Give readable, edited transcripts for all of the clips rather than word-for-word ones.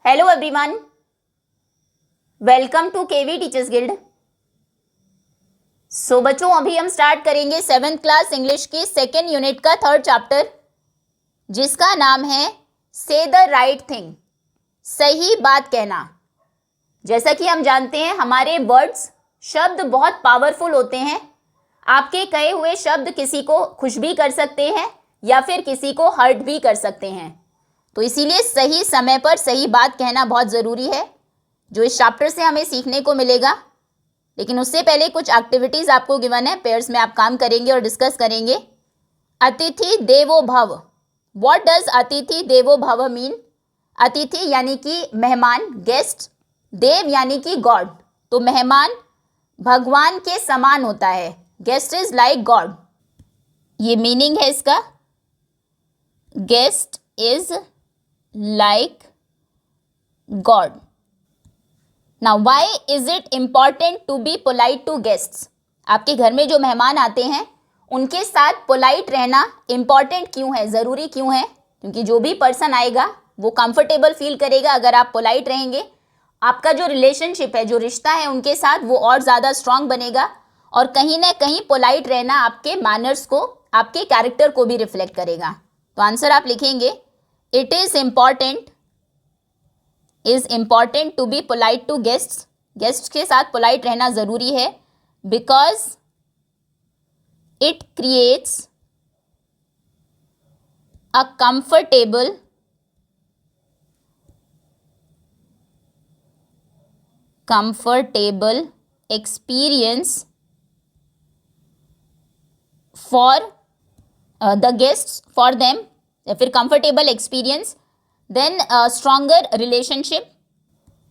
Hello everyone, welcome to KV teachers guild. So बच्चों, अभी हम स्टार्ट करेंगे 7th क्लास इंग्लिश की सेकेंड यूनिट का 3rd चैप्टर, जिसका नाम है से द राइट थिंग, सही बात कहना। जैसा कि हम जानते हैं, हमारे वर्ड्स, शब्द बहुत पावरफुल होते हैं। आपके कहे हुए शब्द किसी को खुश भी कर सकते हैं या फिर किसी को हर्ट भी कर सकते हैं। तो इसीलिए सही समय पर सही बात कहना बहुत ज़रूरी है, जो इस चैप्टर से हमें सीखने को मिलेगा। लेकिन उससे पहले कुछ एक्टिविटीज़ आपको गिवन है, पेयर्स में आप काम करेंगे और डिस्कस करेंगे। अतिथि देवो भव, व्हाट डज अतिथि देवो भव मीन? अतिथि यानी कि मेहमान, गेस्ट, देव यानी कि गॉड, तो मेहमान भगवान के समान होता है, गेस्ट इज लाइक गॉड, ये मीनिंग है इसका। Guest is like God. Now, why is it important to be polite to guests? आपके घर में जो मेहमान आते हैं उनके साथ पोलाइट रहना इम्पॉर्टेंट क्यों है, ज़रूरी क्यों है? क्योंकि जो भी पर्सन आएगा वो कंफर्टेबल फील करेगा अगर आप पोलाइट रहेंगे। आपका जो रिलेशनशिप है, जो रिश्ता है उनके साथ, वो और ज़्यादा स्ट्रांग बनेगा। और कहीं ना कहीं पोलाइट रहना आपके मैनर्स को, आपके कैरेक्टर को भी रिफ्लेक्ट करेगा। तो आंसर आप लिखेंगे, It is important to be polite to guests. Guests के साथ polite रहना ज़रूरी है because it creates a comfortable experience for the guests, for them, या फिर comfortable experience, then stronger relationship,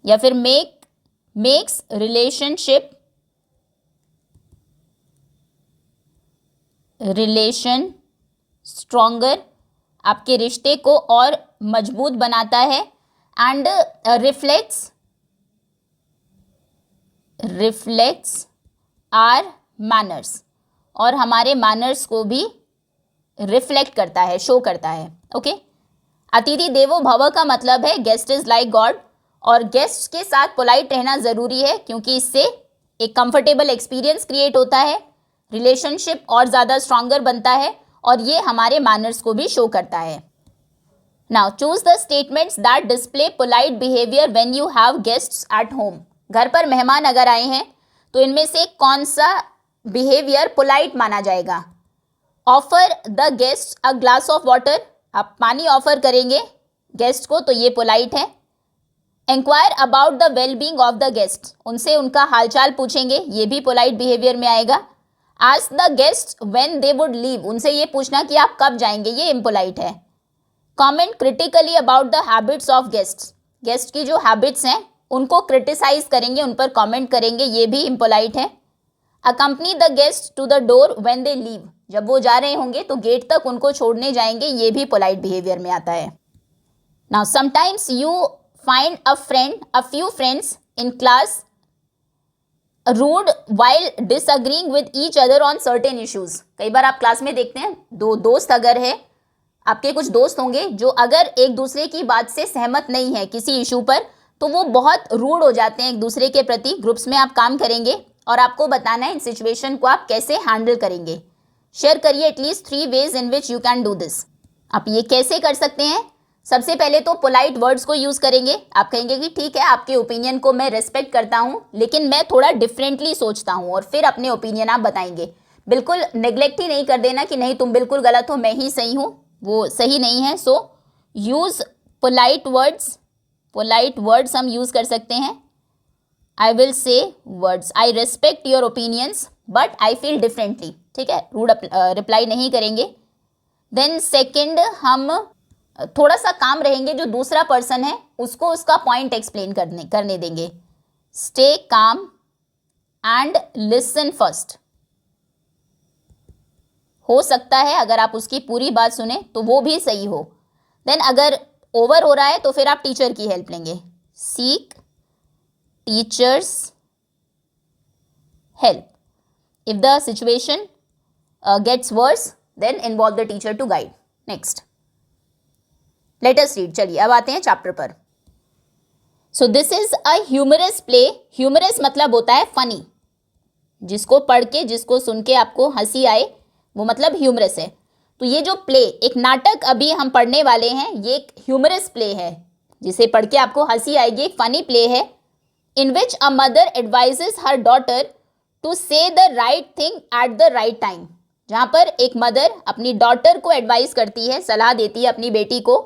या फिर मेक्स रिलेशन स्ट्रॉन्गर, आपके रिश्ते को और मजबूत बनाता है। एंड रिफ्लेक्ट्स आर मैनर्स, और हमारे मैनर्स को भी रिफ्लेक्ट करता है, शो करता है। ओके, अतिथि देवो भव का मतलब है गेस्ट इज लाइक गॉड, और गेस्ट के साथ पोलाइट रहना ज़रूरी है क्योंकि इससे एक कंफर्टेबल एक्सपीरियंस क्रिएट होता है, रिलेशनशिप और ज़्यादा स्ट्रॉन्गर बनता है, और ये हमारे मैनर्स को भी शो करता है। Now choose the statements that display polite behaviour when you have guests at home. घर पर मेहमान अगर आए हैं तो इनमें से कौन सा बिहेवियर पोलाइट माना जाएगा? Offer the guest a glass of water, आप पानी ऑफर करेंगे गेस्ट को, तो ये पोलाइट है। Enquire about the well being of the guest, उनसे उनका हालचाल पूछेंगे, ये भी पोलाइट बिहेवियर में आएगा। Ask the guest when they would leave, उनसे ये पूछना कि आप कब जाएंगे, ये इम्पोलाइट है। Comment critically about the habits of guest, guest की जो हैबिट्स हैं उनको क्रिटिसाइज करेंगे, उन पर कॉमेंट करेंगे, ये भी इम्पोलाइट है। Accompany the guest to the door when they leave, जब वो जा रहे होंगे तो गेट तक उनको छोड़ने जाएंगे, ये भी पोलाइट बिहेवियर में आता है। Now sometimes you find a few friends in class rude while disagreeing with each other on certain issues. कई बार आप क्लास में देखते हैं, दो दोस्त अगर है, आपके कुछ दोस्त होंगे जो अगर एक दूसरे की बात से सहमत नहीं है किसी इशू पर, तो वो बहुत रूड हो जाते हैं एक दूसरे के प्रति। ग्रुप्स में आप काम करेंगे और आपको बताना है इन सिचुएशन को आप कैसे हैंडल करेंगे। शेयर करिए at least 3 ways in which you can do this. आप ये कैसे कर सकते हैं? सबसे पहले तो पोलाइट वर्ड्स को यूज़ करेंगे। आप कहेंगे कि ठीक है, आपके ओपिनियन को मैं रेस्पेक्ट करता हूँ, लेकिन मैं थोड़ा डिफरेंटली सोचता हूँ, और फिर अपने ओपिनियन आप बताएंगे। बिल्कुल नेग्लेक्ट ही नहीं कर देना कि नहीं तुम बिल्कुल गलत हो, मैं ही सही हूँ, वो सही नहीं है। So use polite words. Polite words हम यूज़ कर सकते हैं। I will say words, I respect your opinions but I feel differently, ठीक है, रूड रिप्लाई नहीं करेंगे। देन सेकंड, हम थोड़ा सा काम रहेंगे, जो दूसरा पर्सन है उसको उसका पॉइंट एक्सप्लेन करने देंगे। Stay calm and listen first. हो सकता है अगर आप उसकी पूरी बात सुने तो वो भी सही हो। देन अगर ओवर हो रहा है तो फिर आप टीचर की हेल्प लेंगे। Seek teachers help. If the situation gets worse, then involve the teacher to guide. Next, let us read. चलिए अब आते हैं चैप्टर पर। So this is a humorous play. Humorous मतलब होता है फनी, जिसको पढ़ के, जिसको सुन के आपको हंसी आए, वो मतलब ह्यूमरस है। तो ये जो प्ले, एक नाटक अभी हम पढ़ने वाले हैं, ये एक ह्यूमरस प्ले है, जिसे पढ़ के आपको हंसी आएगी। एक फनी प्ले है। In which a mother advises her daughter to say the right thing at the right time. जहाँ पर एक मदर अपनी डॉटर को एडवाइस करती है, सलाह देती है अपनी बेटी को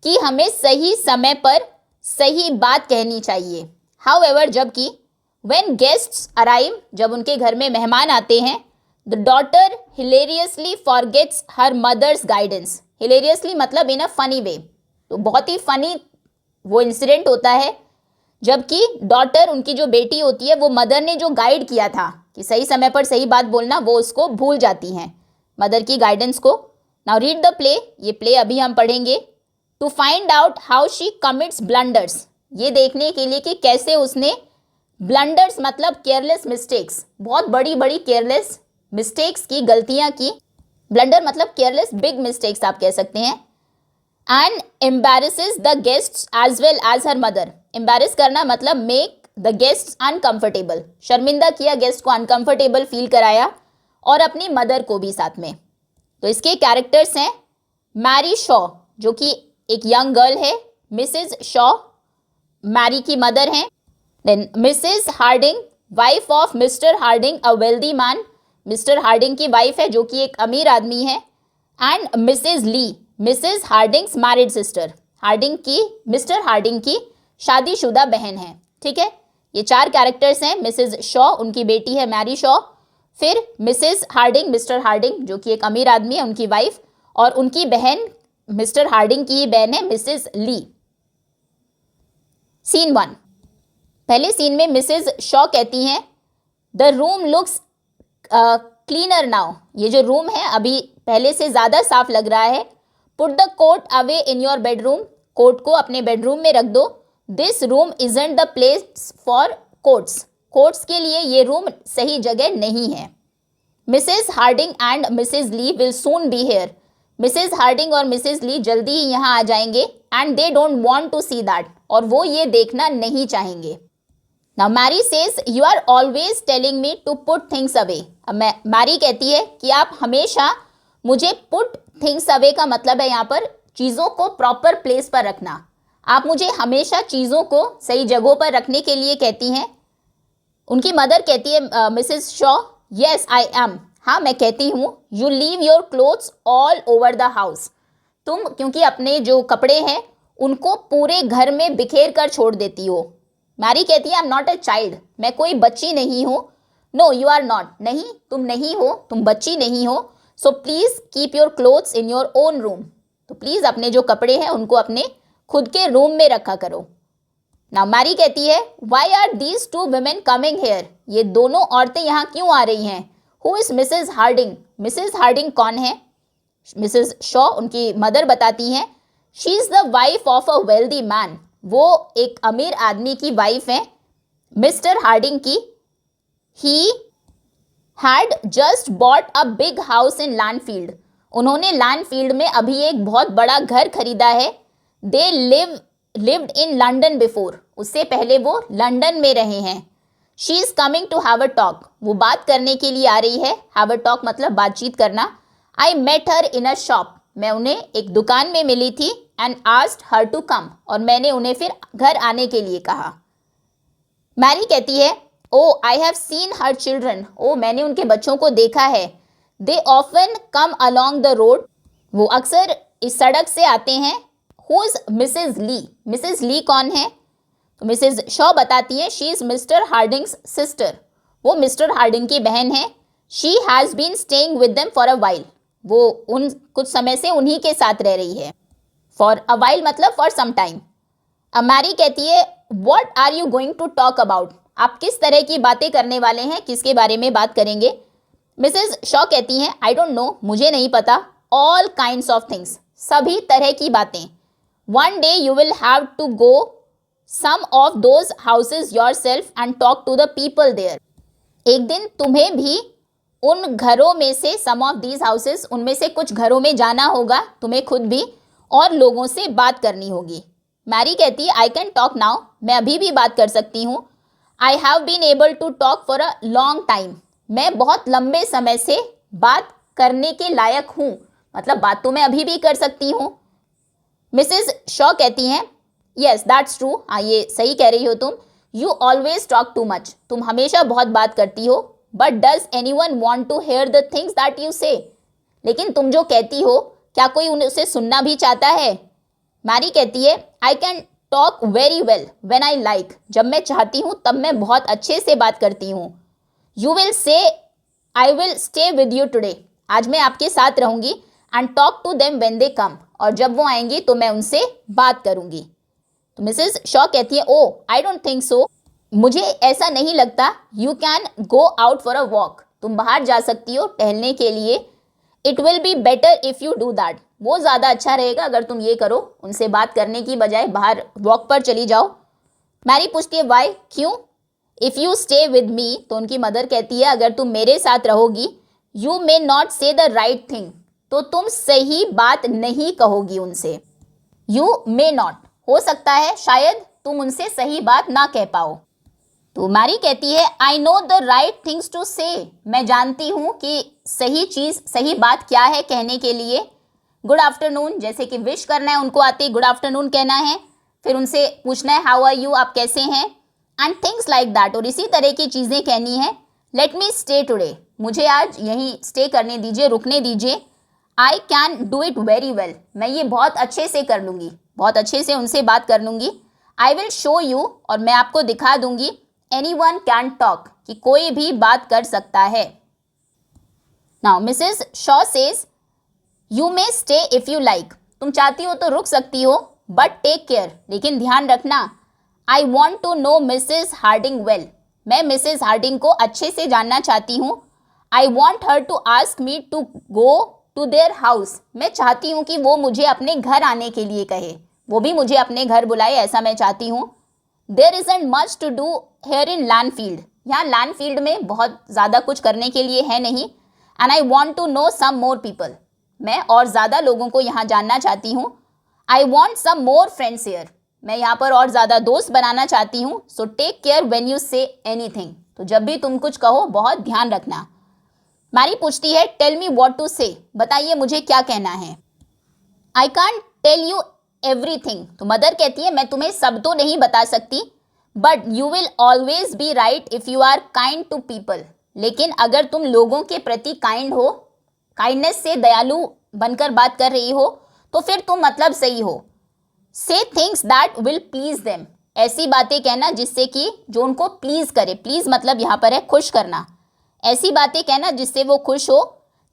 कि हमें सही समय पर सही बात कहनी चाहिए। हाउएवर, जबकि व्हेन गेस्ट्स अराइव, जब उनके घर में मेहमान आते हैं, the daughter hilariously forgets her mother's guidance. Hilariously मतलब इन अ फनी वे, तो बहुत ही फनी वो इंसिडेंट होता है, जबकि डॉटर, उनकी जो बेटी होती है, वो मदर ने जो गाइड किया था कि सही समय पर सही बात बोलना, वो उसको भूल जाती हैं, मदर की गाइडेंस को। Now read the play. ये प्ले अभी हम पढ़ेंगे। To find out how she commits blunders, ये देखने के लिए कि कैसे उसने ब्लंडर्स मतलब केयरलेस मिस्टेक्स, बहुत बड़ी बड़ी केयरलेस मिस्टेक्स की, गलतियां की। ब्लंडर मतलब केयरलेस बिग मिस्टेक्स आप कह सकते हैं। And embarrasses the guests as well as her mother. Embarrass करना मतलब मेक द गेस्ट्स अनकंफर्टेबल, शर्मिंदा किया, गेस्ट को अनकंफर्टेबल फील कराया, और अपनी मदर को भी साथ में। तो इसके कैरेक्टर्स हैं मैरी शॉ, जो कि एक यंग गर्ल है। मिसेज शॉ मैरी की मदर हैं। Then Mrs Harding, wife of Mr Harding a wealthy man. Mr Harding की वाइफ है, जो कि एक अमीर आदमी है। And Mrs Lee, Mrs Harding's married sister. Harding की, मिस्टर हार्डिंग की शादीशुदा बहन है। ठीक है, ये चार कैरेक्टर्स हैं। मिसेज शॉ, उनकी बेटी है मैरी शॉ। फिर मिसेज हार्डिंग, मिस्टर हार्डिंग, जो कि एक अमीर आदमी है, उनकी वाइफ, और उनकी बहन, मिस्टर हार्डिंग की बहन है मिसेज ली। सीन 1। पहले सीन में मिसेज शॉ कहती हैं, the room looks cleaner now. ये जो रूम है अभी पहले से ज़्यादा साफ लग रहा है। Put the coat away in your bedroom, coat को अपने बेडरूम में रख दो। This room isn't the place for coats, coats के लिए ये रूम सही जगह नहीं है। Mrs Harding and Mrs Lee will soon be here. Mrs Harding और मिसेज ली जल्दी ही यहाँ आ जाएंगे। And they don't want to see that, और वो ये देखना नहीं चाहेंगे। Now Mary says, you are always telling me to put things away. अब मैरी कहती है कि आप हमेशा मुझे, पुट थिंग्स अवे का मतलब है यहाँ पर चीज़ों को प्रॉपर प्लेस पर रखना। आप मुझे हमेशा चीज़ों को सही जगहों पर रखने के लिए कहती हैं। उनकी मदर कहती है Mrs Shaw, yes I am, हाँ मैं कहती हूँ। You leave your clothes all over the house, तुम क्योंकि अपने जो कपड़े हैं उनको पूरे घर में बिखेर कर छोड़ देती हो। मैरी कहती है, I am not a child, मैं कोई बच्ची नहीं हूँ। नो यू आर नॉट, नहीं तुम नहीं हो, तुम बच्ची नहीं हो। So please keep your clothes in your own room, तो प्लीज़ अपने जो कपड़े हैं उनको अपने खुद के रूम में रखा करो। नाउ मैरी कहती है, why are these two women coming here, ये दोनों औरतें यहाँ क्यों आ रही हैं। Who is Mrs Harding, Mrs Harding कौन है। मिसेज शॉ, उनकी मदर बताती हैं, she is the wife of a wealthy man, वो एक अमीर आदमी की वाइफ है मिस्टर हार्डिंग की। He had just bought a big house in Landfield, उन्होंने लैंडफील्ड में अभी एक बहुत बड़ा घर खरीदा है। They lived in London before, उससे पहले वो लंदन में रहे हैं। She is coming to have a talk, वो बात करने के लिए आ रही है। हैव अ टॉक मतलब बातचीत करना। आई मेट हर इन अ शॉप, मैं उन्हें एक दुकान में मिली थी। And asked her to come, और मैंने उन्हें फिर घर आने के लिए कहा। मैरी कहती है, oh I have seen her children, oh मैंने उनके बच्चों को देखा है। They often come along the road, वो अक्सर इस सड़क से आते हैं। Who is Mrs Lee, Mrs Lee कौन है। तो मिसेज शॉ बताती है, she is Mister Harding's sister, वो मिस्टर हार्डिंग की बहन है। She has been staying with them for a while, वो उन कुछ समय से उन्हीं के साथ रह रही है। फॉर अ वाइल मतलब फॉर सम टाइम। अब मैरी कहती है, what are you going to talk about, आप किस तरह की बातें करने वाले हैं, किसके बारे में बात करेंगे। मिसेज शॉ कहती हैं, आई डोंट नो, मुझे नहीं पता। ऑल काइंड्स ऑफ थिंग्स, सभी तरह की बातें। One day you will have to go some of those houses yourself and talk to the people there, एक दिन तुम्हें भी उन घरों में से, सम ऑफ दीज हाउसेज, उनमें से कुछ घरों में जाना होगा तुम्हें खुद भी, और लोगों से बात करनी होगी। मैरी कहती है आई कैन टॉक नाउ, मैं अभी भी बात कर सकती हूँ. I have been able to talk for a long time, मैं बहुत लंबे समय से बात करने के लायक हूँ, मतलब बात तो मैं अभी भी कर सकती हूँ. मिसेस शॉ कहती हैं येस दैट्स ट्रू, हाँ ये सही कह रही हो तुम. You always talk too much, तुम हमेशा बहुत बात करती हो. But does anyone want to hear the things that you say, लेकिन तुम जो कहती हो क्या कोई उसे सुनना भी चाहता है. मैरी कहती है I can talk very well when I like, जब मैं चाहती हूँ तब मैं बहुत अच्छे से बात करती हूँ. You will say I will stay with you today, आज मैं आपके साथ रहूंगी. And talk to them when they come, और जब वो आएंगी तो मैं उनसे बात करूंगी. तो मिसेस शॉ कहती है oh I don't think so, मुझे ऐसा नहीं लगता. You can go out for a walk, तुम बाहर जा सकती हो टहलने के लिए. It will be better if you do that, वो ज़्यादा अच्छा रहेगा अगर तुम ये करो, उनसे बात करने की बजाय बाहर वॉक पर चली जाओ. मैरी पूछती है वाई, क्यों. If you stay with me, तो उनकी मदर कहती है अगर तुम मेरे साथ रहोगी, यू मे नॉट से द राइट थिंग, तो तुम सही बात नहीं कहोगी उनसे. यू मे नॉट, हो सकता है शायद तुम उनसे सही बात ना कह पाओ. तो मैरी कहती है I know the right things to say, मैं जानती हूँ कि सही चीज़ सही बात क्या है कहने के लिए. गुड आफ्टरनून, जैसे कि विश करना है उनको आते ही गुड आफ्टरनून कहना है. फिर उनसे पूछना है हाउ आर यू, आप कैसे हैं. एंड थिंग्स लाइक दैट, और इसी तरह की चीज़ें कहनी है. लेट मी स्टे टुडे, मुझे आज यहीं स्टे करने दीजिए, रुकने दीजिए. आई can do it very well, मैं ये बहुत अच्छे से कर लूँगी, बहुत अच्छे से उनसे बात कर लूँगी. आई विल शो यू, और मैं आपको दिखा दूँगी. एनी वन कैन टॉक, कि कोई भी बात कर सकता है. Now Mrs Shaw says you may stay if you like, तुम चाहती हो तो रुक सकती हो. बट टेक केयर, लेकिन ध्यान रखना. I want to know Mrs Harding well, मैं मिसेस हार्डिंग को अच्छे से जानना चाहती हूँ. I want her to ask me to go to their house, मैं चाहती हूँ कि वो मुझे अपने घर आने के लिए कहे, वो भी मुझे अपने घर बुलाए, ऐसा मैं चाहती हूँ. There isn't much to do here in Landfield, यहाँ लैंडफील्ड में बहुत ज़्यादा कुछ करने के लिए है नहीं. And I want to know some more people, मैं और ज़्यादा लोगों को यहाँ जानना चाहती हूँ. I want some more friends here, मैं यहाँ पर और ज़्यादा दोस्त बनाना चाहती हूँ. So take care when you say anything, तो जब भी तुम कुछ कहो बहुत ध्यान रखना. मैरी पूछती है टेल मी व्हाट टू से, बताइए मुझे क्या कहना है. I can't tell you everything, तो मदर कहती है मैं तुम्हें सब तो नहीं बता सकती. But you will always be right if you are kind to people, लेकिन अगर तुम लोगों के प्रति काइंड हो, काइंडनेस से दयालु बनकर बात कर रही हो, तो फिर तुम मतलब सही हो. से things that will please them, ऐसी बातें कहना जिससे कि जो उनको प्लीज करे. प्लीज मतलब यहाँ पर है खुश करना, ऐसी बातें कहना जिससे वो खुश हो.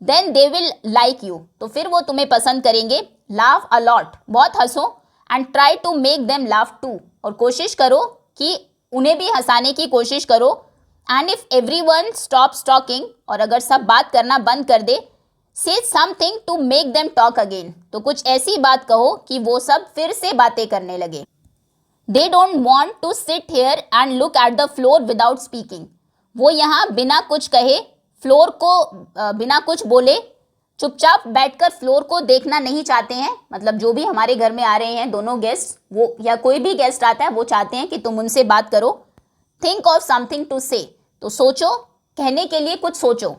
Then they will like you, तो फिर वो तुम्हें पसंद करेंगे. लाफ अ लॉट, बहुत हंसो. And try to make them laugh too, और कोशिश करो कि उन्हें भी हंसाने की कोशिश करो. And if every one stops talking, और अगर सब बात करना बंद कर दे, say something to make them talk again, तो कुछ ऐसी बात कहो कि वो सब फिर से बातें करने लगे. They don't want to sit here and look at the floor without speaking, वो यहाँ बिना कुछ कहे, फ्लोर को बिना कुछ बोले चुपचाप बैठकर फ्लोर को देखना नहीं चाहते हैं. मतलब जो भी हमारे घर में आ रहे हैं दोनों गेस्ट, वो या कोई भी गेस्ट आता है, वो चाहते हैं कि तुम उनसे बात करो. थिंक ऑफ समथिंग टू से, तो सोचो, कहने के लिए कुछ सोचो.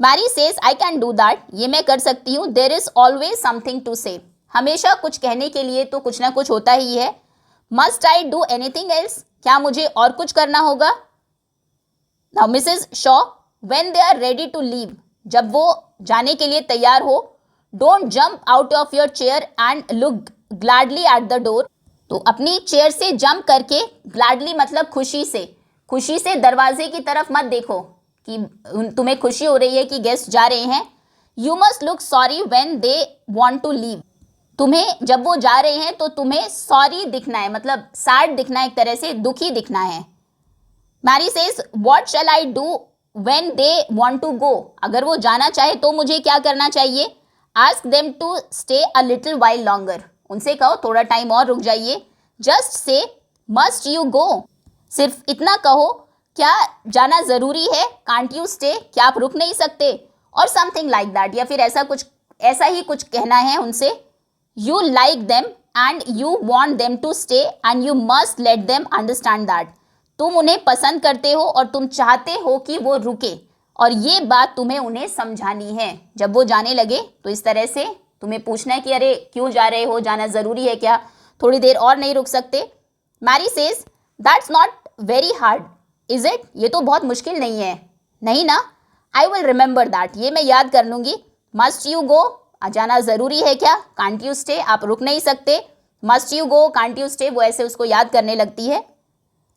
Mary says I can do that, ये मैं कर सकती हूँ. There is always something to say, हमेशा कुछ कहने के लिए तो कुछ ना कुछ होता ही है. Must I do anything else, क्या मुझे और कुछ करना होगा. Now Mrs Shaw when they are ready to leave, जब वो जाने के लिए तैयार हो. Don't jump out of your chair and look gladly at the door, तो अपनी चेयर से जंप करके, ग्लैडली मतलब खुशी से दरवाजे की तरफ मत देखो कि तुम्हें खुशी हो रही है कि गेस्ट जा रहे हैं. You must look sorry when they want to leave, तुम्हें जब वो जा रहे हैं तो तुम्हें सॉरी दिखना है, मतलब सैड दिखना है, एक तरह से दुखी दिखना है. Mary says what shall I do when they want to go, अगर वो जाना चाहे तो मुझे क्या करना चाहिए. Ask them to stay a little while longer, उनसे कहो थोड़ा टाइम और रुक जाइए. Just say must you go, सिर्फ इतना कहो, क्या जाना ज़रूरी है. कांट यू स्टे, क्या आप रुक नहीं सकते. और समथिंग लाइक दैट, या फिर ऐसा ही कुछ कहना है उनसे. You like them and you want them to stay and you must let them understand that. तुम उन्हें पसंद करते हो और तुम चाहते हो कि वो रुके, और ये बात तुम्हें उन्हें समझानी है। जब वो जाने लगे तो इस तरह से तुम्हें पूछना है कि अरे क्यों जा रहे हो, जाना ज़रूरी है क्या, थोड़ी देर और नहीं रुक सकते। Mary says that's not very hard is it, ये तो बहुत मुश्किल नहीं है, नहीं ना। आई विल रिमेंबर दैट, ये मैं याद कर लूँगी। मस्ट यू गो, जाना ज़रूरी है क्या, कांट यू स्टे, आप रुक नहीं सकते, must you go, can't you stay, वो ऐसे उसको याद करने लगती है।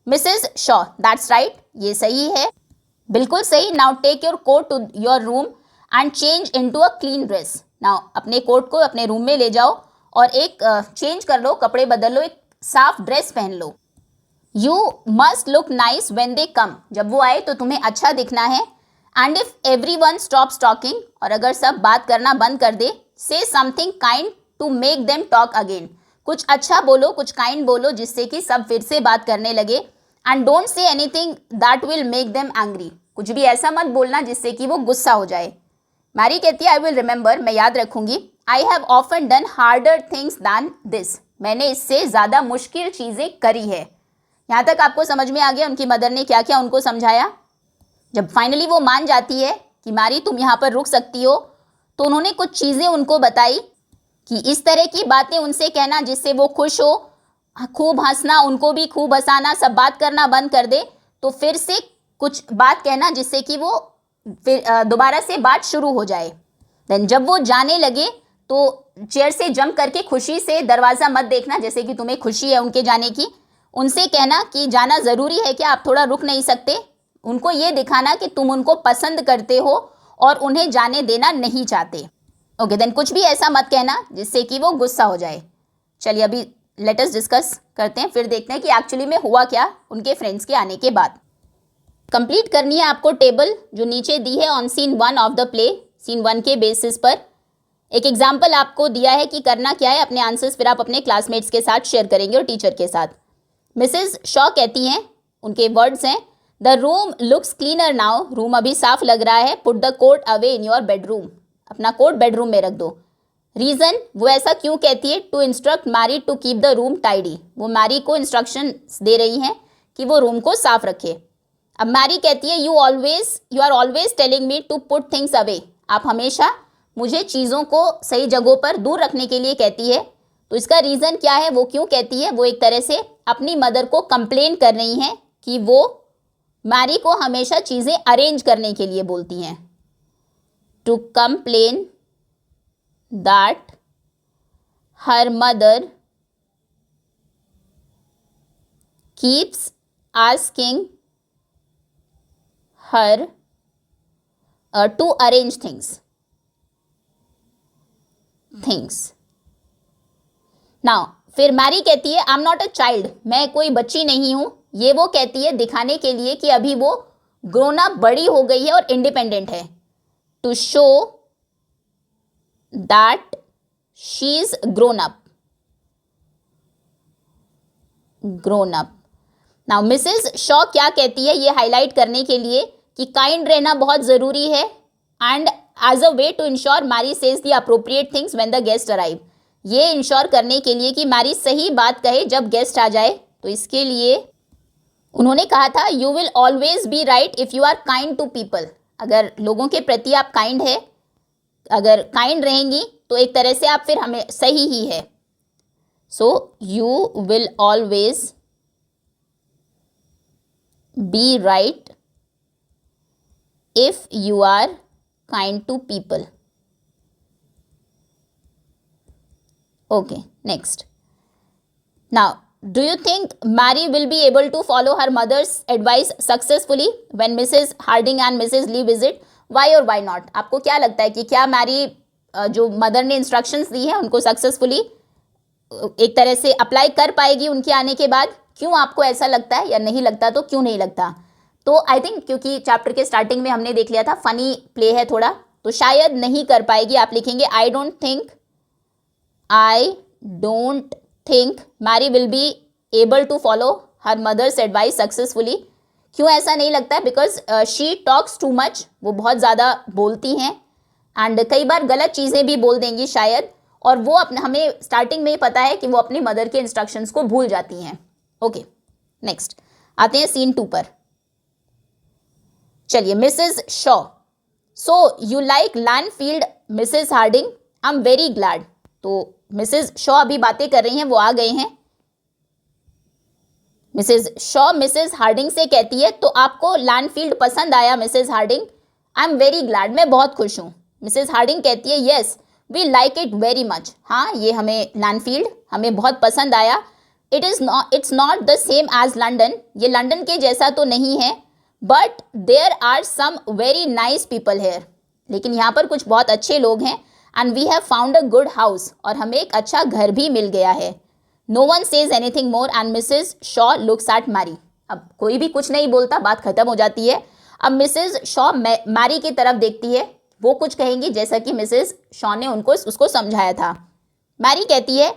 मिसेज शॉ दैट्स राइट, ये सही है, बिल्कुल सही। Now take your coat to your room and change into a clean dress. Now अपने कोट को अपने रूम में ले जाओ और एक चेंज कर लो, कपड़े बदल लो, एक साफ ड्रेस पहन लो। You must look nice when they come, जब वो आए तो तुम्हें अच्छा दिखना है। And if everyone stops talking, और अगर सब बात करना बंद कर दे, say something kind to make them talk again, कुछ अच्छा बोलो, कुछ काइंड बोलो जिससे कि सब फिर से बात करने लगे। And don't say anything that will make them angry, कुछ भी ऐसा मत बोलना जिससे कि वो गुस्सा हो जाए। मैरी कहती है आई विल रिमेंबर, मैं याद रखूंगी। I have often done harder things than this, मैंने इससे ज़्यादा मुश्किल चीज़ें करी है। यहाँ तक आपको समझ में आ गया उनकी मदर ने क्या क्या उनको समझाया। जब फाइनली वो मान जाती है कि मैरी तुम यहाँ पर रुक सकती हो, तो उन्होंने कुछ चीज़ें उनको बताई कि इस तरह की बातें उनसे कहना जिससे वो खुश हो, खूब हंसना, उनको भी खूब हंसाना, सब बात करना बंद कर दे, तो फिर से कुछ बात कहना जिससे कि वो फिर दोबारा से बात शुरू हो जाए। देन जब वो जाने लगे तो चेयर से जंप करके खुशी से दरवाज़ा मत देखना, जैसे कि तुम्हें खुशी है उनके जाने की, उनसे कहना कि जाना ज़रूरी है क्या, आप थोड़ा रुक नहीं सकते। उनको ये दिखाना कि तुम उनको पसंद करते हो और उन्हें जाने देना नहीं चाहते। ओके देन कुछ भी ऐसा मत कहना जिससे कि वो गुस्सा हो जाए। चलिए अभी लेट अस डिस्कस करते हैं, फिर देखते हैं कि एक्चुअली में हुआ क्या उनके फ्रेंड्स के आने के बाद। कंप्लीट करनी है आपको टेबल जो नीचे दी है on scene 1 of the play, scene 1 के बेसिस पर। एक एग्जाम्पल आपको दिया है कि करना क्या है, अपने आंसर्स फिर आप अपने क्लासमेट्स के साथ शेयर करेंगे और टीचर के साथ। मिसेज शॉ कहती हैं, उनके वर्ड्स हैं, the room looks cleaner now, room अभी साफ लग रहा है। Put the coat away in your bedroom, अपना कोट बेडरूम में रख दो। रीज़न, वो ऐसा क्यों कहती है, to instruct Mary to keep the room tidy, वो मैरी को इंस्ट्रक्शन दे रही हैं कि वो रूम को साफ रखे। अब मैरी कहती है you are always telling me to put things away, आप हमेशा मुझे चीज़ों को सही जगहों पर दूर रखने के लिए कहती है। तो इसका रीज़न क्या है, वो क्यों कहती है, वो एक तरह से अपनी मदर को कंप्लेन कर रही हैं कि वो मैरी को हमेशा चीज़ें अरेंज करने के लिए बोलती हैं। To complain that her mother keeps asking her to arrange things. Now फिर मैरी कहती है I am not a child, मैं कोई बच्ची नहीं हूँ। ये वो कहती है दिखाने के लिए कि अभी वो ग्रोन अप, बड़ी हो गई है और इंडिपेंडेंट है। To show that she is grown up. Now Mrs Shaw क्या कहती है, ये हाईलाइट करने के लिए कि काइंड रहना बहुत ज़रूरी है। And as a way to ensure Mary says the appropriate things when the guest arrive, ये इंश्योर करने के लिए कि मैरी सही बात कहे जब गेस्ट आ जाए। तो इसके लिए उन्होंने कहा था you will always be right if you are kind to people, अगर लोगों के प्रति आप काइंड है, अगर काइंड रहेंगी तो एक तरह से आप फिर हमें सही ही है। So you will always be right if you are kind to people. Okay, next. Now, do you think Mary will be able to follow her mother's advice successfully when Mrs. Harding and Mrs. Lee visit? Why or why not? आपको क्या लगता है कि क्या Mary जो mother ने instructions दी है उनको सक्सेसफुली एक तरह से अप्लाई कर पाएगी उनके आने के बाद? क्यों आपको ऐसा लगता है, या नहीं लगता तो क्यों नहीं लगता? तो आई थिंक क्योंकि चैप्टर के स्टार्टिंग में हमने देख लिया था फनी प्ले है थोड़ा, तो शायद नहीं कर पाएगी। आप लिखेंगे I don't think Mary will be able to follow her mother's advice successfully. क्यों ऐसा नहीं लगता है? Because she talks too much, वो बहुत ज़्यादा बोलती हैं एंड कई बार गलत चीज़ें भी बोल देंगी शायद, और वो अपने हमें स्टार्टिंग में ही पता है कि वो अपनी मदर के इंस्ट्रक्शंस को भूल जाती हैं। ओके, नेक्स्ट आते हैं सीन 2 पर। चलिए, Mrs Shaw, so you like Landfield Mrs Harding, I am very glad. तो मिसेस शॉ अभी बातें कर रही हैं, वो आ गए हैं। मिसेस शॉ मिसेस हार्डिंग से कहती है, तो आपको लैंडफील्ड पसंद आया Mrs Harding? I am very glad, मैं बहुत खुश हूँ। मिसेस हार्डिंग कहती है, yes we like it very much, हाँ ये हमें लैंडफील्ड हमें बहुत पसंद आया। It's not the same as London, ये लंदन के जैसा तो नहीं है, but there are some very nice people here, लेकिन यहाँ पर कुछ बहुत अच्छे लोग हैं। And we have found a good house, और हमें एक अच्छा घर भी मिल गया है। No one says anything more and Mrs Shaw looks at Mary. अब कोई भी कुछ नहीं बोलता, बात खत्म हो जाती है। अब मिसेस शॉ मैरी की तरफ देखती है, वो कुछ कहेंगी जैसा कि मिसेस शॉ ने उसको समझाया था। मैरी कहती है,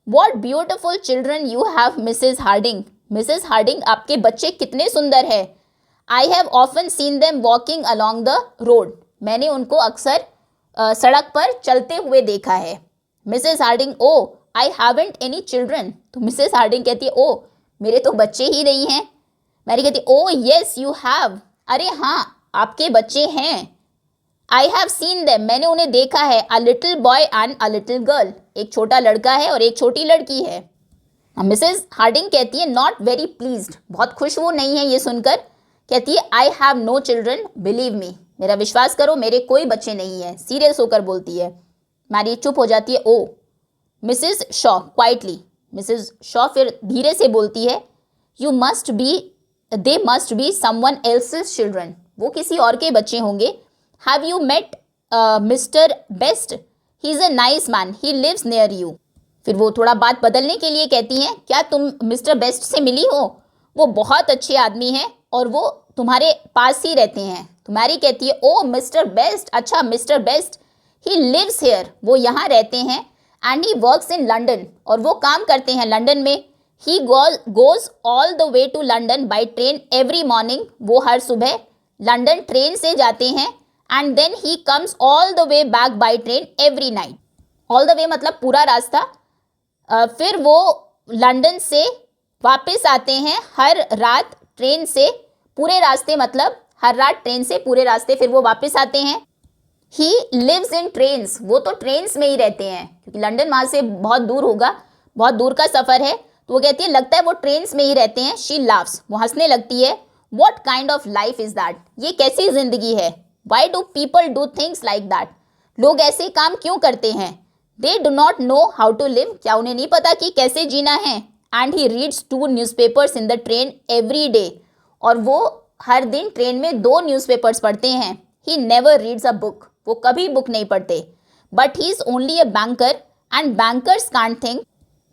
what beautiful children you have Mrs Harding. Mrs Harding, आपके बच्चे कितने सुंदर है। I have often seen them walking along the road, मैंने उनको अक्सर सड़क पर चलते हुए देखा है। Mrs Harding, oh I haven't any children. तो मिसेस हार्डिंग कहती है, ओ मेरे तो बच्चे ही नहीं हैं। मैरी कहती है, ओ येस यू हैव, अरे हाँ आपके बच्चे हैं। आई हैव सीन देम, मैंने उन्हें देखा है। A little boy and a little girl, एक छोटा लड़का है और एक छोटी लड़की है। मिसेस हार्डिंग कहती है, नॉट वेरी प्लीज्ड, बहुत खुश वो नहीं है ये सुनकर। कहती है, I have no children believe me, मेरा विश्वास करो मेरे कोई बच्चे नहीं है, सीरियस होकर बोलती है। मैरी चुप हो जाती है। Oh Mrs Shaw quietly, Mrs Shaw फिर धीरे से बोलती है, they must be someone else's children, वो किसी और के बच्चे होंगे। Have you met Mister Best, he is a nice man, he lives near you. फिर वो थोड़ा बात बदलने के लिए कहती हैं, क्या तुम मिस्टर बेस्ट से मिली हो? वो बहुत अच्छे आदमी हैं और वो तुम्हारे पास ही रहते हैं। तो मैरी कहती है, ओ मिस्टर बेस्ट, अच्छा Mr Best, he lives here, वो यहाँ रहते हैं। And he works in London, और वो काम करते हैं लंदन में। He goes all the way to London by train every morning, वो हर सुबह लंदन ट्रेन से जाते हैं। And then he comes all the way back by train every night, all the way मतलब पूरा रास्ता। फिर वो लंदन से वापस आते हैं हर रात ट्रेन से, पूरे रास्ते मतलब हर रात ट्रेन से पूरे रास्ते फिर वो वापस आते हैं। ही लिव्स इन ट्रेन्स, वो तो ट्रेन्स में ही रहते हैं क्योंकि लंदन वहाँ से बहुत दूर होगा, बहुत दूर का सफ़र है। तो वो कहती है, लगता है वो ट्रेन्स में ही रहते हैं। शी लाफ्स, वो हंसने लगती है। What kind of life is that, ये कैसी ज़िंदगी है। Why do people do things like that, लोग ऐसे काम क्यों करते हैं। They do not know how to live, क्या उन्हें नहीं पता कि कैसे जीना है। And he reads 2 newspapers in the train every day, और वो हर दिन ट्रेन में 2 न्यूज़पेपर्स पढ़ते हैं। He never reads a book, वो कभी बुक नहीं पढ़ते। But he is only a banker and bankers can't think,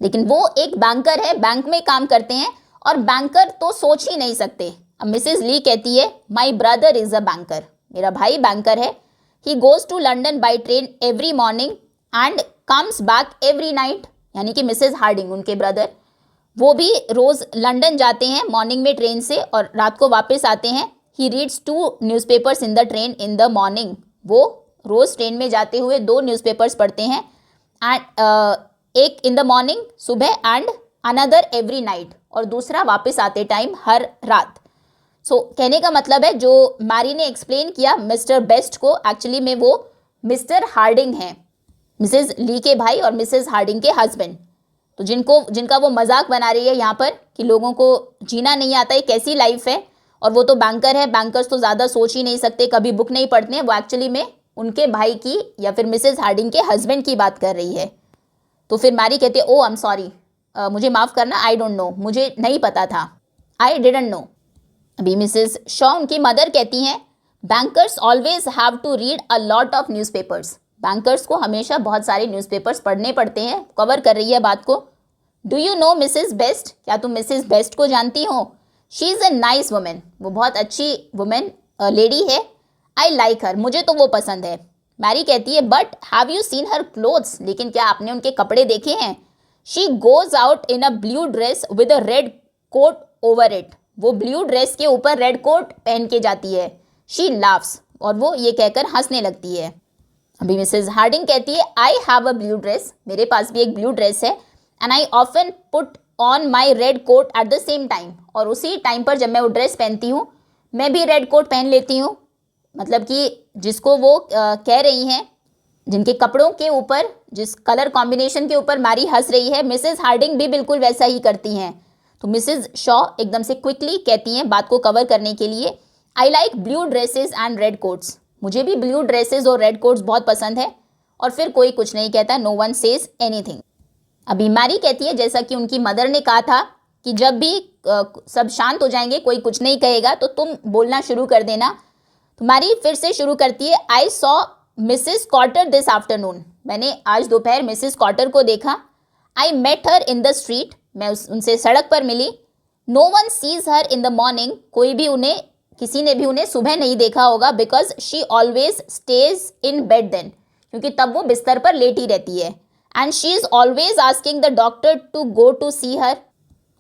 लेकिन वो एक बैंकर है, बैंक में काम करते हैं और बैंकर तो सोच ही नहीं सकते। अब मिसेस ली कहती है, my brother is a banker, मेरा भाई बैंकर है। He goes to London by train every morning and comes back every night, यानी कि मिसेस हार्डिंग उनके ब्रदर, वो भी रोज़ लंदन जाते हैं मॉर्निंग में ट्रेन से और रात को वापस आते हैं। ही reads 2 newspapers in the train in the morning, वो रोज़ ट्रेन में जाते हुए 2 न्यूज़पेपर्स पढ़ते हैं। एंड एक इन द मॉर्निंग सुबह एंड अनदर एवरी नाइट, और दूसरा वापस आते टाइम हर रात। सो कहने का मतलब है, जो मैरी ने एक्सप्लेन किया मिस्टर बेस्ट को, एक्चुअली में वो मिस्टर हार्डिंग हैं, मिसेस ली के भाई और मिसेस हार्डिंग के हस्बैंड। तो जिनका वो मजाक बना रही है यहाँ पर कि लोगों को जीना नहीं आता है, कैसी लाइफ है, और वो तो बैंकर है, बैंकर्स तो ज़्यादा सोच ही नहीं सकते, कभी बुक नहीं पढ़ते हैं। वो एक्चुअली में उनके भाई की या फिर मिसेस हार्डिंग के हस्बैंड की बात कर रही है। तो फिर मैरी कहती है, ओ आई एम सॉरी, मुझे माफ़ करना, आई डोंट नो, मुझे नहीं पता था, आई डिडंट नो। अभी मिसेस शॉ उनकी मदर कहती हैं, bankers always have to read a lot of newspapers, bankers को हमेशा बहुत सारे न्यूज़पेपर्स पढ़ने पड़ते हैं। कवर कर रही है बात को। Do you know Mrs best, क्या तुम मिसेस बेस्ट को जानती हो। She is a nice women, वो बहुत अच्छी वुमेन लेडी है। आई लाइक हर, मुझे तो वो पसंद है। मैरी कहती है, but have you seen her clothes, लेकिन क्या आपने उनके कपड़े देखे हैं। She goes out in a blue dress with a red coat over it, वो ब्लू ड्रेस के ऊपर रेड कोट पहन के जाती है। शी लाफ्स, और वो ये कहकर हंसने लगती है। अभी मिसेज हार्डिंग कहती है I have a blue dress, मेरे पास भी एक ब्लू ड्रेस है, and I often put on my red coat at the same time, और उसी टाइम पर जब मैं वो ड्रेस पहनती हूँ मैं भी रेड कोट पहन लेती हूँ। मतलब कि जिसको वो कह रही हैं, जिनके कपड़ों के ऊपर, जिस कलर कॉम्बिनेशन के ऊपर मैरी हंस रही है, मिसेज हार्डिंग भी बिल्कुल वैसा ही करती हैं। तो मिसेज शॉ एकदम से क्विकली कहती हैं बात को कवर करने के लिए, I like blue dresses and red quotes, मुझे भी ब्लू ड्रेसेस और रेड कोट्स बहुत पसंद है। और फिर कोई कुछ नहीं कहता, नो वन सेज एनीथिंग। अभी मैरी कहती है जैसा कि उनकी मदर ने कहा था कि जब भी सब शांत हो जाएंगे, कोई कुछ नहीं कहेगा, तो तुम बोलना शुरू कर देना। तो मैरी फिर से शुरू करती है, I saw Mrs Cotter this afternoon, मैंने आज दोपहर मिसेस कॉटर को देखा। I met her in the street, मैं उनसे सड़क पर मिली। No one sees her in the morning, किसी ने भी उन्हें सुबह नहीं देखा होगा, because she always stays in bed then, क्योंकि तब वो बिस्तर पर लेटी रहती है। And she is always asking the doctor to go to see हर,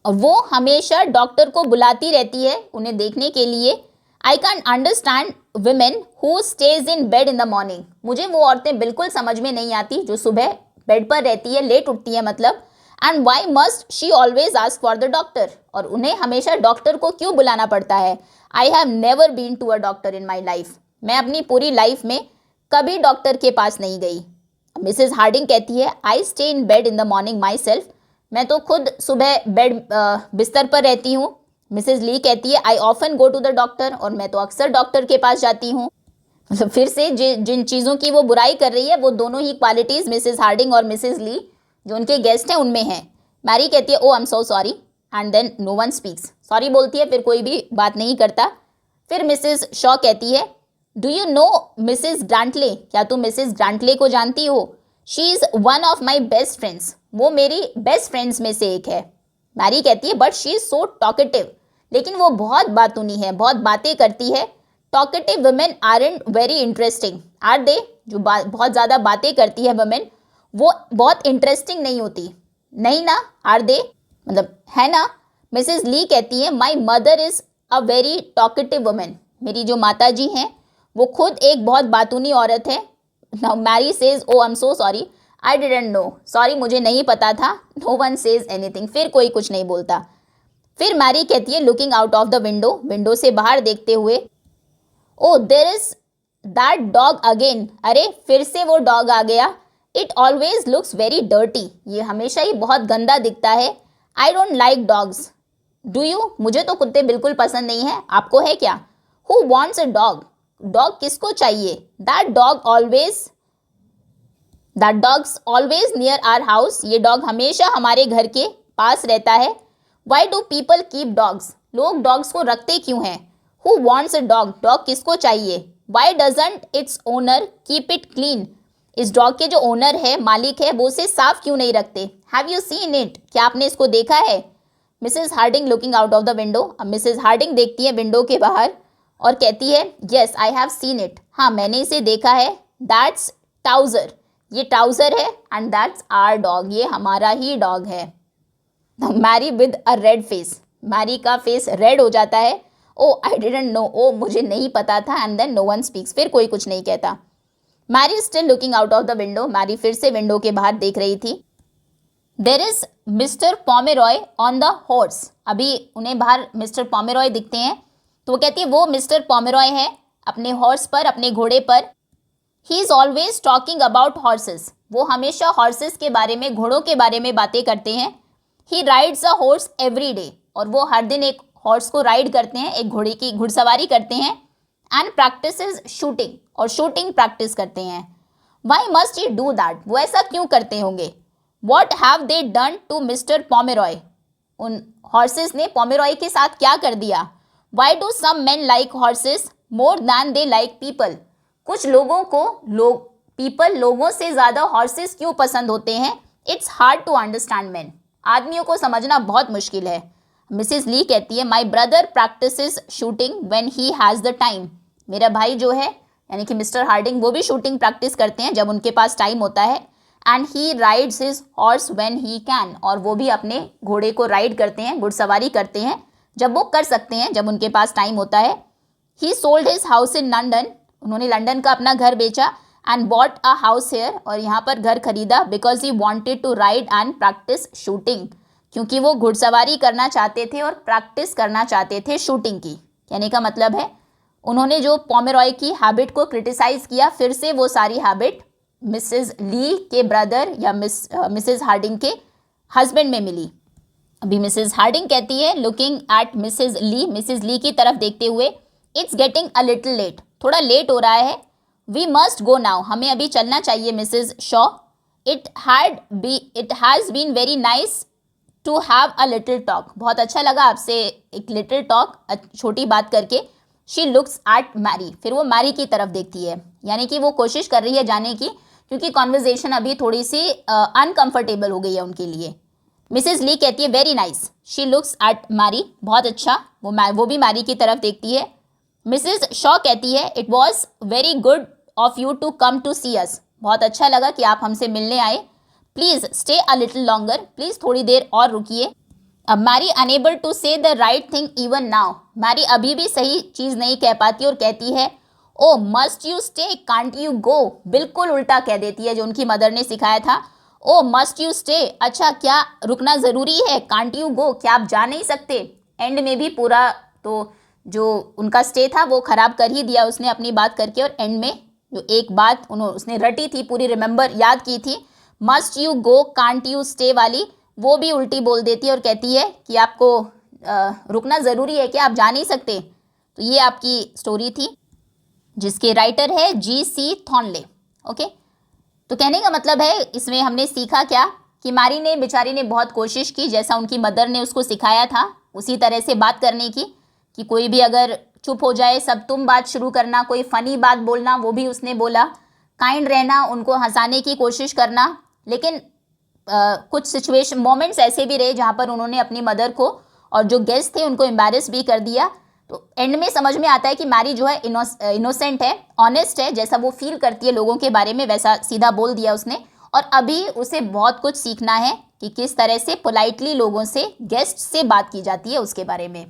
और वो हमेशा डॉक्टर को बुलाती रहती है उन्हें देखने के लिए। I can understand women who stays in bed in the morning, मुझे वो औरतें बिल्कुल समझ में नहीं आती जो सुबह बेड पर रहती है, लेट उठती है मतलब। And why must she always ask for the doctor, और उन्हें हमेशा डॉक्टर को क्यों बुलाना पड़ता है। I have never been to a doctor in my life, मैं अपनी पूरी लाइफ में कभी डॉक्टर के पास नहीं गई। मिसेज हार्डिंग कहती है, I stay in bed in the morning my self, मैं तो खुद सुबह बिस्तर पर रहती हूँ। मिसेज ली कहती है, I often go to the doctor, और मैं तो अक्सर डॉक्टर के पास जाती हूँ। मतलब फिर से जिन चीज़ों की वो बुराई कर रही है वो दोनों ही क्वालिटीज़ मिसेज हार्डिंग और मिसेज ली जो उनके गेस्ट हैं उनमें हैं। मैरी कहती है, oh I am so sorry, and then no one speaks, sorry बोलती है, फिर कोई भी बात नहीं करता। फिर मिसेज शॉ कहती है, डू यू नो मिसेज ग्रांटले, क्या तुम मिसेज ग्रांटले को जानती हो। She is one of my best friends, वो मेरी बेस्ट फ्रेंड्स में से एक है। मैरी कहती है, but she is so talkative, लेकिन वो बहुत बातूनी है, बहुत बातें करती है। Talkative women aren't very interesting, are they, जो बहुत ज़्यादा बातें करती है वुमेन वो बहुत इंटरेस्टिंग नहीं होती, नहीं ना, आर दे, मतलब है ना। मिसेज ली कहती है, my mother is a very talkative women, मेरी जो माता जी हैं वो खुद एक बहुत बातूनी औरत है। Now Mary says, oh I am so sorry, I didn't know, sorry मुझे नहीं पता था। नो वन सेज एनीथिंग, फिर कोई कुछ नहीं बोलता। फिर मैरी कहती है, looking out of the window, window से बाहर देखते हुए, oh there is that dog again, अरे फिर से वो डॉग आ गया। It always looks very dirty, ये हमेशा ही बहुत गंदा दिखता है। I don't like dogs, do you, मुझे तो कुत्ते बिल्कुल पसंद नहीं है, आपको है क्या। Who wants a dog, dog किसको चाहिए। That dog's always near our house, ये डॉग हमेशा हमारे घर के पास रहता है। Why do people keep dogs, लोग डॉग्स को रखते क्यों हैं। Who wants a dog, dog किसको चाहिए। Why doesn't its owner keep it clean, इस डॉग के जो ओनर है, मालिक है, वो उसे साफ क्यों नहीं रखते। हैव यू सीन इट, क्या आपने इसको देखा है। Mrs Harding looking out of the window, अब मिसेज हार्डिंग देखती है विंडो के बाहर और कहती है, yes I have seen it, हाँ मैंने इसे देखा है। दैट्स टाउजर, ये टाउजर है, एंड दैट्स आवर डॉग, ये हमारा ही डॉग है। Mary with a red face, Mary का फेस रेड हो जाता है। ओ आई डिडंट नो, ओ मुझे नहीं पता था। And then no one speaks, फिर कोई कुछ नहीं कहता। Mary still looking out of the window, Mary फिर से विंडो के बाहर देख रही थी। There is Mr Pomeroy on the horse, अभी उन्हें बाहर मिस्टर पॉमेरॉय दिखते हैं, तो वो कहती है वो मिस्टर पॉमेरॉय है अपने हॉर्स पर, अपने घोड़े पर। He is always talking about horses, वो हमेशा हॉर्सेस के बारे में, घोड़ों के बारे में बातें करते हैं। He rides a horse every day, और वो हर दिन एक हॉर्स को राइड करते हैं, एक घोड़े की घुड़सवारी करते हैं। एंड प्रैक्टिसेस शूटिंग, और शूटिंग प्रैक्टिस करते हैं। Why must he do that, वो ऐसा क्यों करते होंगे। What have they done to Mr Pomeroy, उन हॉर्सेस ने पॉमेरॉय के साथ क्या कर दिया। Why do some men like horses more than they like people, कुछ लोगों को लोगों से ज़्यादा हॉर्सेस क्यों पसंद होते हैं। It's hard to understand men, आदमियों को समझना बहुत मुश्किल है। मिसेस ली कहती है, my brother practices shooting when he has the time, मेरा भाई जो है यानी कि मिस्टर हार्डिंग, वो भी शूटिंग प्रैक्टिस करते हैं जब उनके पास टाइम होता है। And he rides his horse when he can, और वो भी अपने घोड़े को राइड करते हैं, घुड़सवारी करते हैं जब वो कर सकते हैं, जब उनके पास टाइम होता है। He sold his house in London, उन्होंने लंदन का अपना घर बेचा। And bought a house here, और यहाँ पर घर खरीदा, because he wanted to ride and practise shooting, क्योंकि वो घुड़सवारी करना चाहते थे और प्रैक्टिस करना चाहते थे शूटिंग की। कहने का मतलब है उन्होंने जो पोमेरॉय की हैबिट को क्रिटिसाइज किया, फिर से वो सारी हैबिट मिसेस ली के ब्रदर या मिसेस हार्डिंग के हस्बैंड में मिली। अभी मिसेस हार्डिंग कहती है, लुकिंग एट मिसेस ली की तरफ देखते हुए, it's getting a little late, थोड़ा लेट हो रहा है, वी मस्ट गो नाउ, हमें अभी चलना चाहिए Mrs Shaw, it has been very nice to have a little talk, बहुत अच्छा लगा आपसे एक लिटिल टॉक, छोटी बात करके। शी लुक्स एट मैरी, फिर वो मैरी की तरफ देखती है, यानी कि वो कोशिश कर रही है जाने की, क्योंकि कॉन्वर्जेशन अभी थोड़ी सी अनकंफर्टेबल हो गई है उनके लिए। मिसेस ली कहती है very nice, she looks at Mary, बहुत अच्छा, वो भी मैरी की तरफ देखती है। मिसेस शॉ कहती है, it was very good of you to come to see us, बहुत अच्छा लगा कि आप हमसे मिलने आए, please stay a little longer, please थोड़ी देर और रुकिए। अब Mary unable to say the right thing even now, Mary अभी भी सही चीज़ नहीं कह पाती और कहती है, oh must you stay, can't you go, बिल्कुल उल्टा कह देती है जो उनकी मदर ने सिखाया था। ओ मस्ट यू स्टे, अच्छा क्या रुकना ज़रूरी है, कांट यू गो, क्या आप जा नहीं सकते। एंड में भी पूरा तो जो उनका स्टे था वो ख़राब कर ही दिया उसने अपनी बात करके, और एंड में जो एक बात उसने रटी थी पूरी, रिमेंबर याद की थी, must you go can't you stay वाली, वो भी उल्टी बोल देती है और कहती है कि आपको रुकना ज़रूरी है, क्या आप जा नहीं सकते। तो ये आपकी स्टोरी थी जिसके राइटर है G.C. थॉर्नले। ओके, तो कहने का मतलब है इसमें हमने सीखा क्या कि मैरी ने बेचारी ने बहुत कोशिश की, जैसा उनकी मदर ने उसको सिखाया था उसी तरह से बात करने की, कि कोई भी अगर चुप हो जाए सब तुम बात शुरू करना, कोई फ़नी बात बोलना वो भी उसने बोला, काइंड रहना, उनको हंसाने की कोशिश करना। लेकिन कुछ सिचुएशन मोमेंट्स ऐसे भी रहे जहाँ पर उन्होंने अपनी मदर को और जो गेस्ट थे उनको एम्बैरेस भी कर दिया। तो एंड में समझ में आता है कि मैरी जो है इनोसेंट है, ऑनेस्ट है, जैसा वो फील करती है लोगों के बारे में वैसा सीधा बोल दिया उसने, और अभी उसे बहुत कुछ सीखना है कि किस तरह से पोलाइटली लोगों से, गेस्ट से बात की जाती है उसके बारे में।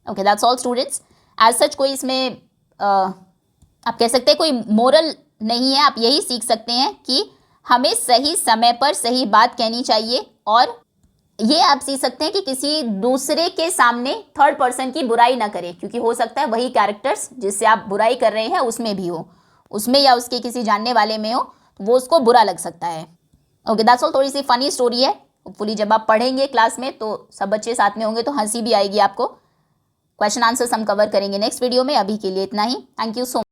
Okay, that's all students. As such कोई इसमें आप कह सकते हैं कोई मोरल नहीं है, आप यही सीख सकते हैं कि हमें सही समय पर सही बात कहनी चाहिए, और ये आप सीख सकते हैं कि किसी दूसरे के सामने थर्ड पर्सन की बुराई ना करें, क्योंकि हो सकता है वही कैरेक्टर्स जिससे आप बुराई कर रहे हैं उसमें भी हो, उसमें या उसके किसी जानने वाले में हो, तो वो उसको बुरा लग सकता है। Okay, that's all. थोड़ी सी फनी स्टोरी है, होपफुली जब आप पढ़ेंगे क्लास में तो सब बच्चे साथ में होंगे तो हंसी भी आएगी आपको। क्वेश्चन आंसर्स हम कवर करेंगे नेक्स्ट वीडियो में, अभी के लिए इतना ही। Thank you so much.